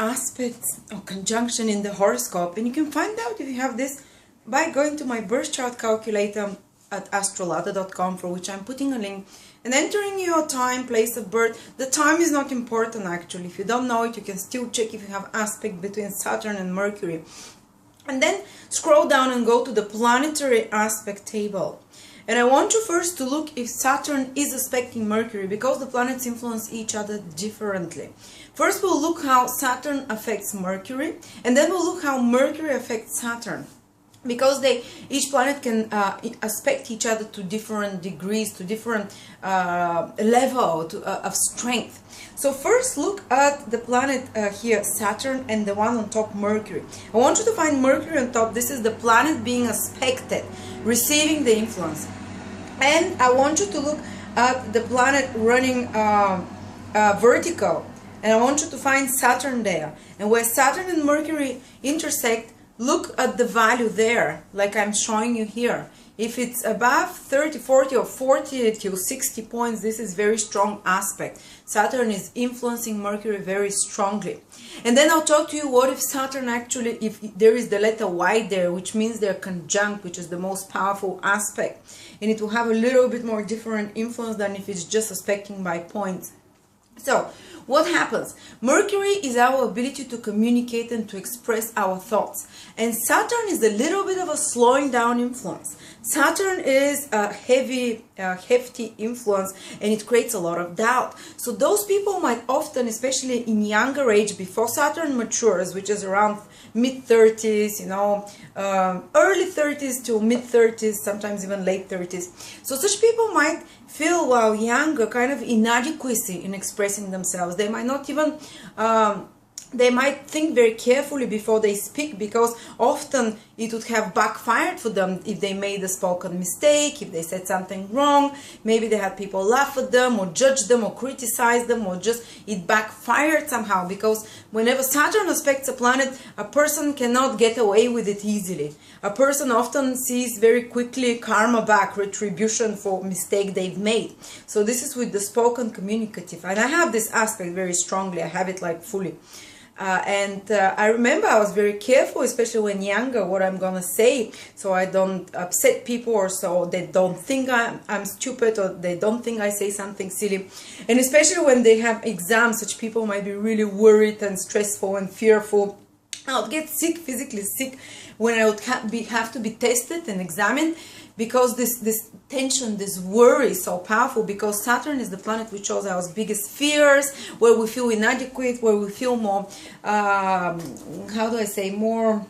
aspects or conjunction in the horoscope, and you can find out if you have this by going to my birth chart calculator at AstroLada.com, for which I'm putting a link, and entering your time, place of birth. The time is not important actually. If you don't know it, you can still check if you have aspect between Saturn and Mercury. And then scroll down and go to the planetary aspect table. And I want you first to look if Saturn is aspecting Mercury, because the planets influence each other differently. First we'll look how Saturn affects Mercury, and then we'll look how Mercury affects Saturn. Because each planet can aspect each other to different degrees, to different level of strength. So first look at the planet here, Saturn, and the one on top, Mercury. I want you to find Mercury on top. This is the planet being aspected, receiving the influence. And I want you to look at the planet running vertical. And I want you to find Saturn there. And where Saturn and Mercury intersect, look at the value there, like I'm showing you here. If it's above 30, 40 or 40 to 60 points, this is very strong aspect. Saturn is influencing Mercury very strongly. And then I'll talk to you what if Saturn actually, if there is the letter Y there, which means they're conjunct, which is the most powerful aspect. And it will have a little bit more different influence than if it's just aspecting by points. So, what happens? Mercury is our ability to communicate and to express our thoughts. And Saturn is a little bit of a slowing down influence. Saturn is a hefty influence, and it creates a lot of doubt. So those people might often, especially in younger age, before Saturn matures, which is around mid-30s, early 30s to mid-30s, sometimes even late 30s. So such people might feel, while younger, kind of inadequacy in expressing themselves. They might not even, they might think very carefully before they speak, because often it would have backfired for them if they made a spoken mistake, if they said something wrong. Maybe they had people laugh at them or judge them or criticize them, or just it backfired somehow, because whenever Saturn aspects a planet, a person cannot get away with it easily. A person often sees very quickly karma back, retribution for mistake they've made. So this is with the spoken communicative, and I have this aspect very strongly. I have it like fully. I remember I was very careful, especially when younger, what I'm gonna say, so I don't upset people, or so they don't think I'm stupid, or they don't think I say something silly. And especially when they have exams, such people might be really worried and stressful and fearful. I would get sick, physically sick, when I would have to be tested and examined, because this tension, this worry is so powerful, because Saturn is the planet which shows our biggest fears, where we feel inadequate, where we feel more, how do I say, more,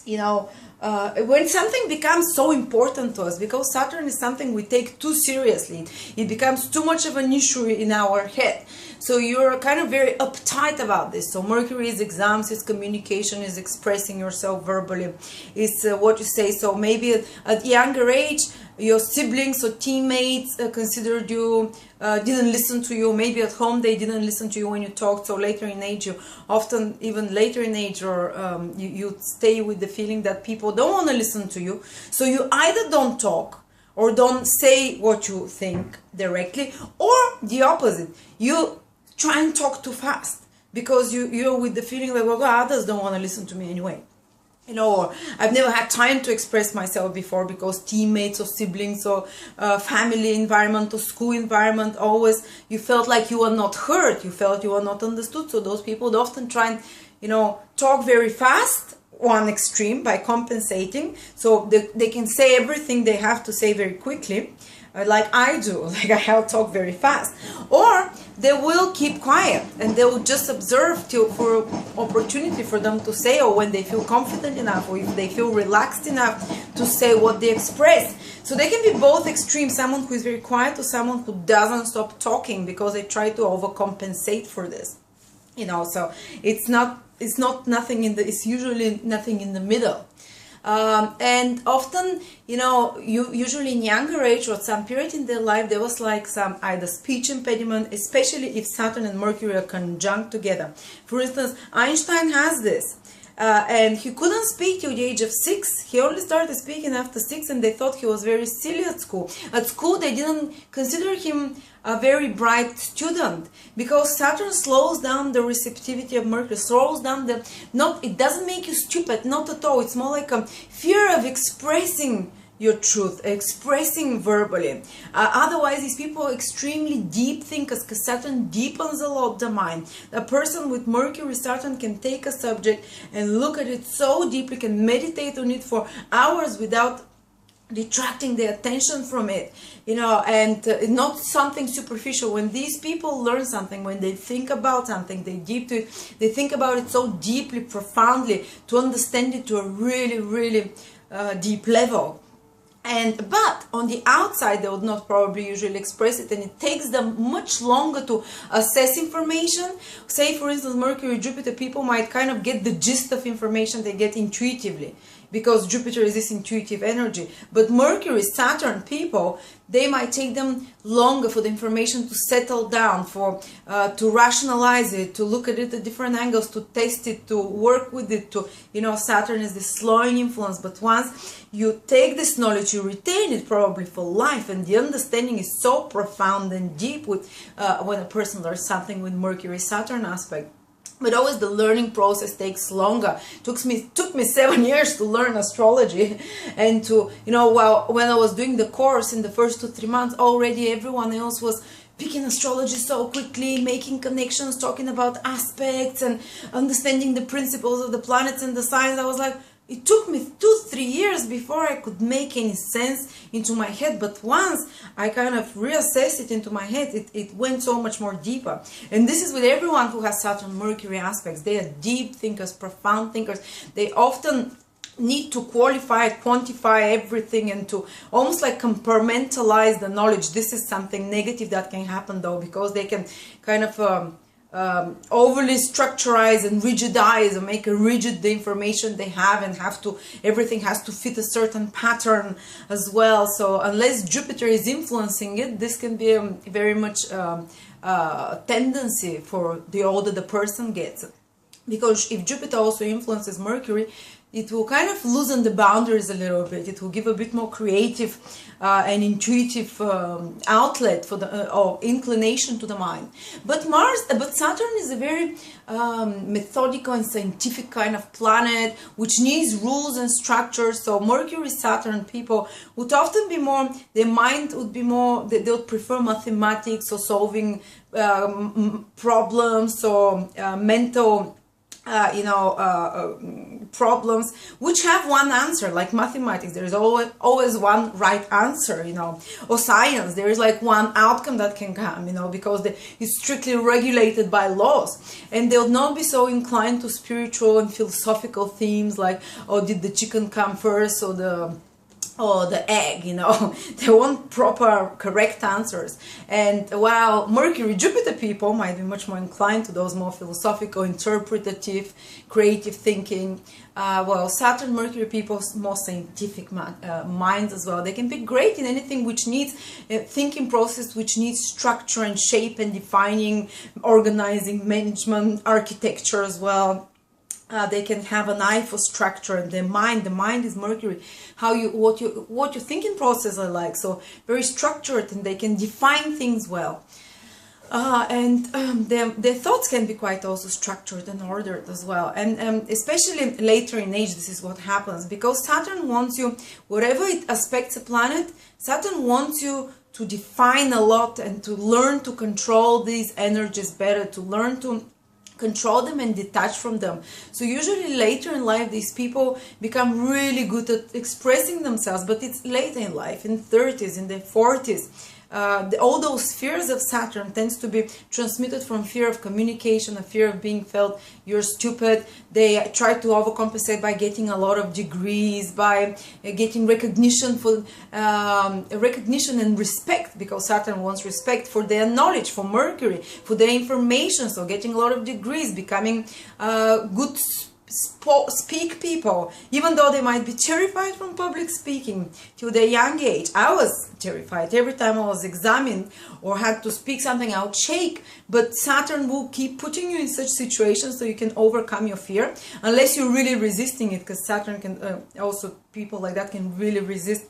when something becomes so important to us, because Saturn is something we take too seriously, it becomes too much of an issue in our head. So you're kind of very uptight about this. So Mercury is exams, is communication, is expressing yourself verbally, is what you say. So maybe at younger age, your siblings or teammates considered you, didn't listen to you. Maybe at home they didn't listen to you when you talked. So later in age, you often, even later in age, or you stay with the feeling that people don't want to listen to you. So you either don't talk, or don't say what you think directly, or the opposite. You try and talk too fast, because you're with the feeling like, well, others don't want to listen to me anyway. Or I've never had time to express myself before, because teammates or siblings or family environment or school environment, always you felt like you were not heard, you felt you were not understood. So those people would often try and, talk very fast, one extreme, by compensating. So they can say everything they have to say very quickly, like I do, like I'll talk very fast. Or they will keep quiet, and they will just observe for opportunity for them to say, or when they feel confident enough, or if they feel relaxed enough to say what they express. So they can be both extremes, someone who is very quiet, or someone who doesn't stop talking because they try to overcompensate for this. So it's usually nothing in the middle. And often, usually in younger age, or some period in their life, there was like some either speech impediment, especially if Saturn and Mercury are conjunct together. For instance, Einstein has this. And he couldn't speak till the age of 6. He only started speaking after 6, and they thought he was very silly at school. At school, they didn't consider him a very bright student, because Saturn slows down the receptivity of Mercury, slows down the, not, it doesn't make you stupid, not at all. It's more like a fear of expressing your truth, expressing verbally. Otherwise, these people are extremely deep thinkers, because Saturn deepens a lot the mind. A person with Mercury Saturn can take a subject and look at it so deeply, can meditate on it for hours without detracting the attention from it, you know, and not something superficial. When these people learn something, when they think about something, they think about it so deeply, profoundly, to understand it to a really, really deep level. But on the outside, they would not probably usually express it, and it takes them much longer to assess information. Say, for instance, Mercury, Jupiter people might kind of get the gist of information they get intuitively, because Jupiter is this intuitive energy. But Mercury, Saturn people, they might take them longer for the information to settle down, for to rationalize it, to look at it at different angles, to test it, to work with it, to, you know, Saturn is this slowing influence. But once you take this knowledge, you retain it probably for life, and the understanding is so profound and deep with when a person learns something with Mercury Saturn aspect. But always the learning process takes longer. Took me 7 years to learn astrology, and to, you know, when I was doing the course in the first 2-3 months, already everyone else was picking astrology so quickly, making connections, talking about aspects and understanding the principles of the planets and the signs. I was like, it took me 2-3 years before I could make any sense into my head. But once I kind of reassessed it into my head, it went so much more deeper. And this is with everyone who has Saturn Mercury aspects. They are deep thinkers, profound thinkers. They often need to quantify everything, and to almost like compartmentalize the knowledge. This is something negative that can happen though, because they can kind of overly structurize and rigidize, or make a rigid the information they have, and everything has to fit a certain pattern as well. So unless Jupiter is influencing it, this can be very much tendency for the older the person gets. Because if Jupiter also influences Mercury, it will kind of loosen the boundaries a little bit. It will give a bit more creative and intuitive outlet for the or inclination to the mind. But Saturn is a very methodical and scientific kind of planet, which needs rules and structures. So Mercury Saturn people would often be more, their mind would be more, they would prefer mathematics or solving problems, or mental problems which have one answer, like mathematics. There is always one right answer, you know, or science. There is like one outcome that can come, you know, because it's strictly regulated by laws. And they would not be so inclined to spiritual and philosophical themes like, oh, did the chicken come first, or the egg, you know. They want proper, correct answers. And while Mercury Jupiter people might be much more inclined to those more philosophical, interpretative, creative thinking, well, Saturn Mercury people more scientific minds as well. They can be great in anything which needs thinking process, which needs structure and shape and defining, organizing, management, architecture as well. They can have an eye for structure, and the mind is Mercury. What your thinking process are like, so very structured, and they can define things well. Their thoughts can be quite also structured and ordered as well. And especially later in age, this is what happens, because Saturn wants you, whatever it aspects a planet, Saturn wants you to define a lot and to learn to control these energies better, to learn to control them and detach from them. So usually later in life, these people become really good at expressing themselves, but it's later in life, in 30s, in their 40s. All those fears of Saturn tends to be transmitted from fear of communication, a fear of being felt you're stupid. They try to overcompensate by getting a lot of degrees, by getting recognition for recognition and respect, because Saturn wants respect for their knowledge, for Mercury, for their information. So getting a lot of degrees, becoming good speak people, even though they might be terrified from public speaking. Till their young age, I was terrified. Every time I was examined or had to speak something, I would shake. But Saturn will keep putting you in such situations so you can overcome your fear, unless you're really resisting it, because Saturn can also, people like that can really resist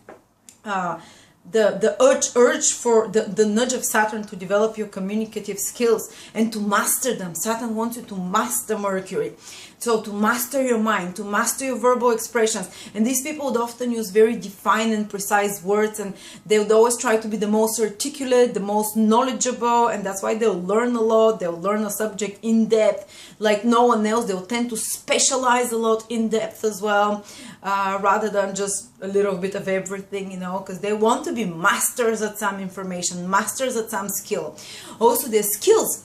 the urge for the nudge of Saturn to develop your communicative skills and to master them. Saturn wants you to master Mercury. So to master your mind, to master your verbal expressions. And these people would often use very defined and precise words, and they would always try to be the most articulate, the most knowledgeable, and that's why they'll learn a lot. They'll learn a subject in depth like no one else. They'll tend to specialize a lot in depth as well, rather than just a little bit of everything, you know, because they want to be masters at some information, masters at some skill. Also, their skills,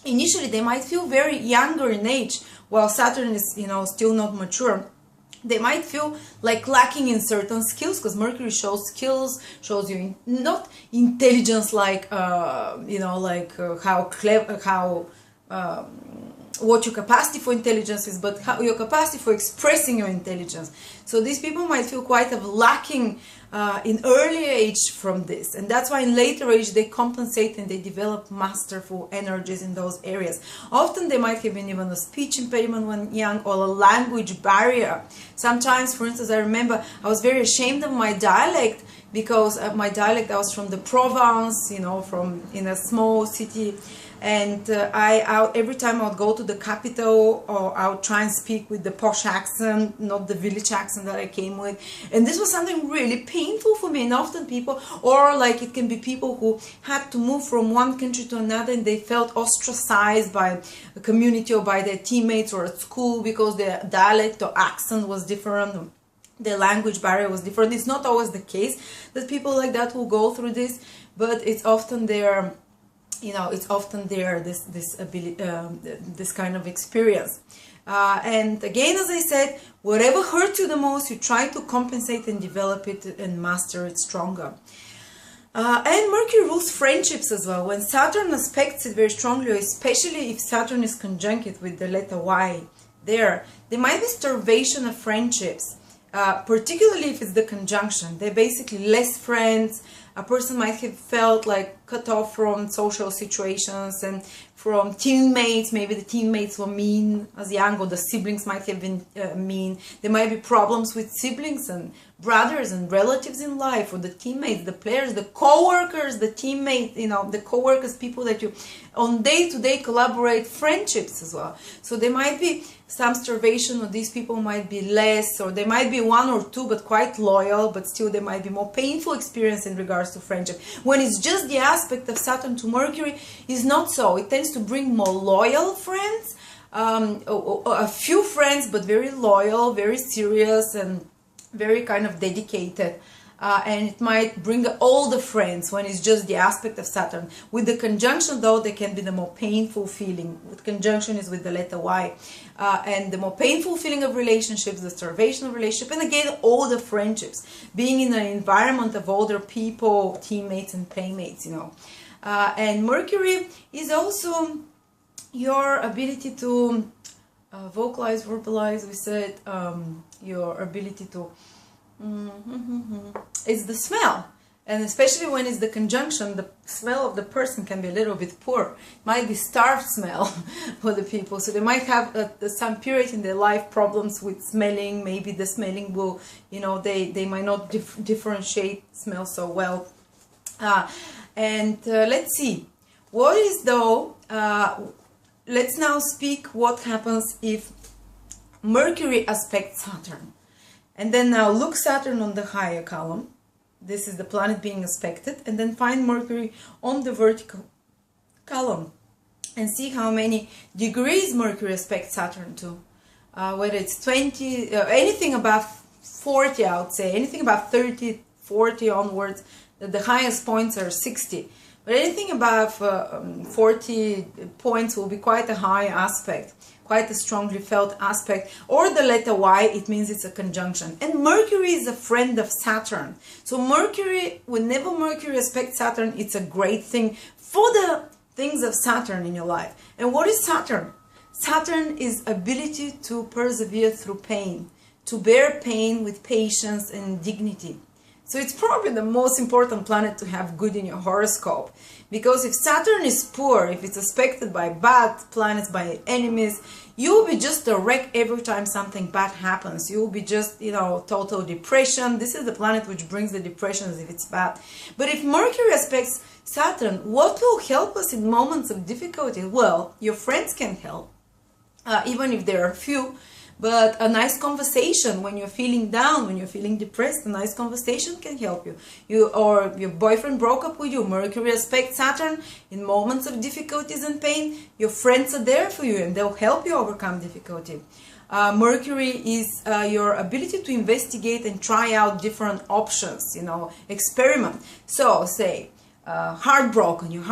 initially they might feel very younger in age, while Saturn is, you know, still not mature. They might feel like lacking in certain skills, because Mercury shows skills, shows you not intelligence like, you know, like how clever, how what your capacity for intelligence is, but how your capacity for expressing your intelligence. So these people might feel quite of lacking in early age from this, and that's why in later age they compensate and they develop masterful energies in those areas. Often they might have been even a speech impediment when young, or a language barrier. Sometimes, for instance, I remember I was very ashamed of my dialect, because my dialect, I was from the Provence, you know, from in a small city. And every time I would go to the capital, or I would try and speak with the posh accent, not the village accent that I came with. And this was something really painful for me. And often people, or like it can be people who had to move from one country to another, and they felt ostracized by a community or by their teammates or at school because their dialect or accent was different. The language barrier was different. It's not always the case that people like that will go through this, but it's often their, you know, it's often there, this ability, this kind of experience. And again, as I said, whatever hurts you the most, you try to compensate and develop it and master it stronger. And Mercury rules friendships as well. When Saturn aspects it very strongly, especially if Saturn is conjunct with the letter Y, there might be starvation of friendships. Particularly if it's the conjunction. They're basically less friends. A person might have felt like cut off from social situations and from teammates. Maybe the teammates were mean as young, or the siblings might have been mean. There might be problems with siblings and brothers and relatives in life, or the teammates, the players, the co-workers, the teammates, you know, the co-workers, people that you on day-to-day collaborate, friendships as well. So there might be some starvation, or these people might be less, or they might be one or two but quite loyal, but still there might be more painful experience in regards to friendship. When it's just the aspect of Saturn to Mercury, is not so. It tends to bring more loyal friends, a few friends, but very loyal, very serious, and very kind of dedicated. And it might bring all the friends when it's just the aspect of Saturn. With the conjunction, though, there can be the more painful feeling. With conjunction is with the letter Y. And the more painful feeling of relationships, the starvation of relationship, and again, all the friendships. Being in an environment of older people, teammates and playmates, you know. And Mercury is also your ability to vocalize, verbalize, we said, your ability to... It's the smell, and especially when it's the conjunction, the smell of the person can be a little bit poor. It might be starved smell for the people, so they might have some period in their life problems with smelling. Maybe the smelling will, you know, they might not differentiate smell so well. Let's see, what is though, let's now speak what happens if Mercury aspects Saturn. And then now look Saturn on the higher column. This is the planet being aspected. And then find Mercury on the vertical column. And see how many degrees Mercury aspects Saturn to. Whether it's 20, anything above 40, I would say. Anything above 30, 40 onwards. The highest points are 60. But anything above 40 points will be quite a high aspect. Quite a strongly felt aspect. Or the letter Y, it means it's a conjunction. And Mercury is a friend of Saturn. So Mercury, whenever Mercury aspects Saturn, it's a great thing for the things of Saturn in your life. And what is Saturn? Saturn is ability to persevere through pain, to bear pain with patience and dignity. So it's probably the most important planet to have good in your horoscope, because if Saturn is poor, if it's aspected by bad planets, by enemies, you will be just a wreck every time something bad happens. You will be just, total depression. This is the planet which brings the depressions if it's bad. But if Mercury aspects Saturn, what will help us in moments of difficulty? Well, your friends can help, even if there are few. But a nice conversation when you're feeling down, when you're feeling depressed, a nice conversation can help you. Or your boyfriend broke up with you. Mercury aspects Saturn in moments of difficulties and pain. Your friends are there for you and they'll help you overcome difficulty. Mercury is your ability to investigate and try out different options, experiment. So say, heartbroken, you're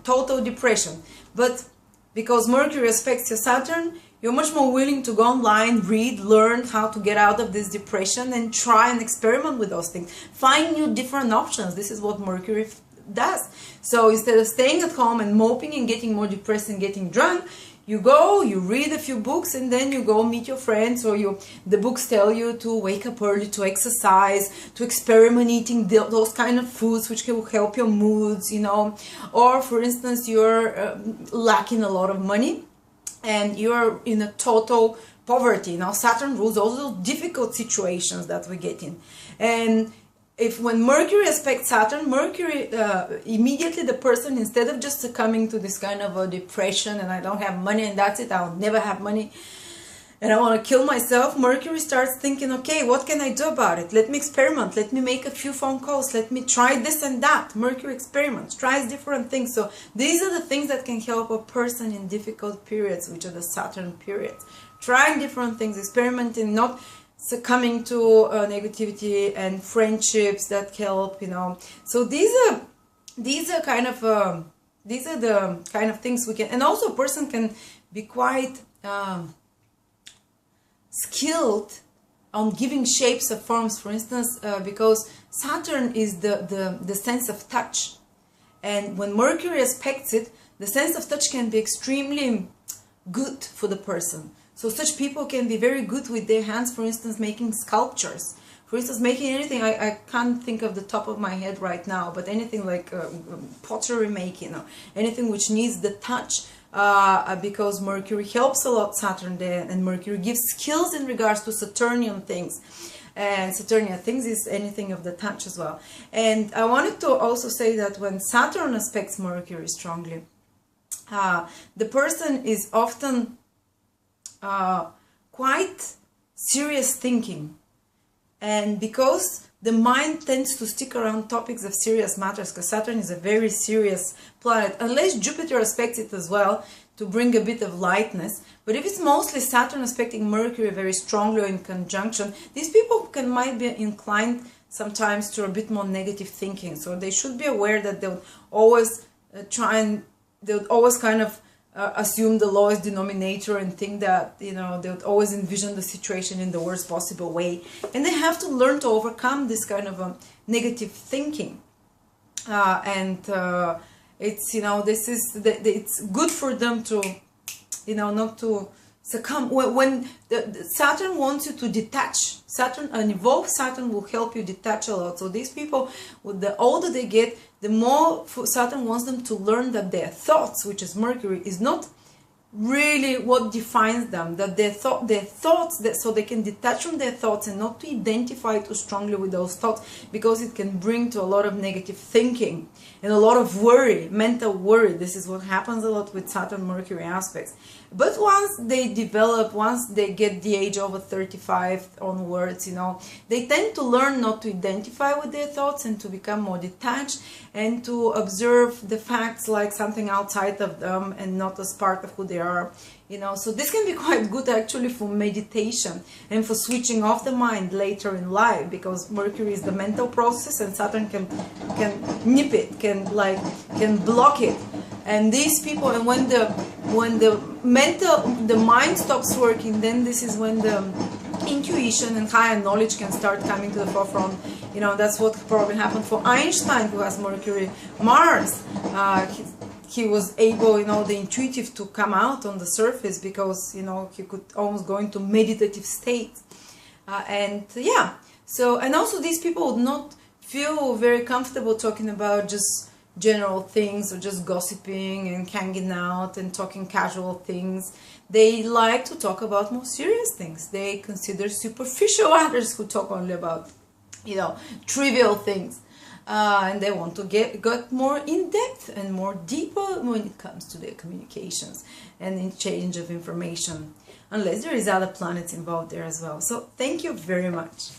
total depression. But because Mercury aspects your Saturn, you're much more willing to go online, read, learn how to get out of this depression and try and experiment with those things. Find new different options. This is what Mercury does. So instead of staying at home and moping and getting more depressed and getting drunk, you go, you read a few books, and then you go meet your friends, or the books tell you to wake up early, to exercise, to experiment eating those kind of foods which will help your moods, Or for instance, you're lacking a lot of money and you're in a total poverty. Now Saturn rules all those difficult situations that we get in. And when Mercury aspects Saturn, Mercury, immediately the person, instead of just succumbing to this kind of a depression and I don't have money and that's it, I'll never have money and I want to kill myself, Mercury starts thinking, okay, what can I do about it? Let me experiment. Let me make a few phone calls. Let me try this and that. Mercury experiments, tries different things. So these are the things that can help a person in difficult periods, which are the Saturn periods. Trying different things, experimenting, not succumbing to negativity, and friendships that help, So these are the kind of things we can, and also a person can be quite skilled on giving shapes of forms, for instance, because Saturn is the sense of touch. And when Mercury aspects it, the sense of touch can be extremely good for the person. So such people can be very good with their hands, for instance, making sculptures. For instance, making anything, I can't think of the top of my head right now, but anything like pottery making, or anything which needs the touch, because Mercury helps a lot Saturn there, and Mercury gives skills in regards to Saturnian things. And Saturnian things is anything of the touch as well. And I wanted to also say that when Saturn aspects Mercury strongly, the person is often quite serious thinking. And because the mind tends to stick around topics of serious matters, because Saturn is a very serious planet, unless Jupiter aspects it as well to bring a bit of lightness. But if it's mostly Saturn aspecting Mercury very strongly or in conjunction, these people might be inclined sometimes to a bit more negative thinking. So they should be aware that they would always kind of assume the lowest denominator and think that, they would always envision the situation in the worst possible way. And they have to learn to overcome this kind of negative thinking. It's, it's good for them to, not to succumb. When the Saturn wants you to detach, an evolved Saturn will help you detach a lot. So these people, the older they get, the more Saturn wants them to learn that their thoughts, which is Mercury, is not really what defines them, that their thoughts, so they can detach from their thoughts and not to identify too strongly with those thoughts, because it can bring to a lot of negative thinking and a lot of worry, mental worry. This is what happens a lot with Saturn-Mercury aspects. But once they develop, once they get the age over 35 onwards, they tend to learn not to identify with their thoughts and to become more detached and to observe the facts like something outside of them and not as part of who they are. So this can be quite good actually for meditation and for switching off the mind later in life, because Mercury is the mental process and Saturn can nip it, can block it. And these people, and when the mind stops working, then this is when the intuition and higher knowledge can start coming to the forefront. That's what probably happened for Einstein, who has Mercury, Mars. he was able, the intuitive to come out on the surface, because, he could almost go into meditative state. And also these people would not feel very comfortable talking about just general things or just gossiping and hanging out and talking casual things. They like to talk about more serious things. They consider superficial others who talk only about, trivial things. And they want to get more in depth and more deeper when it comes to their communications and exchange of information, unless there is other planets involved there as well. So thank you very much.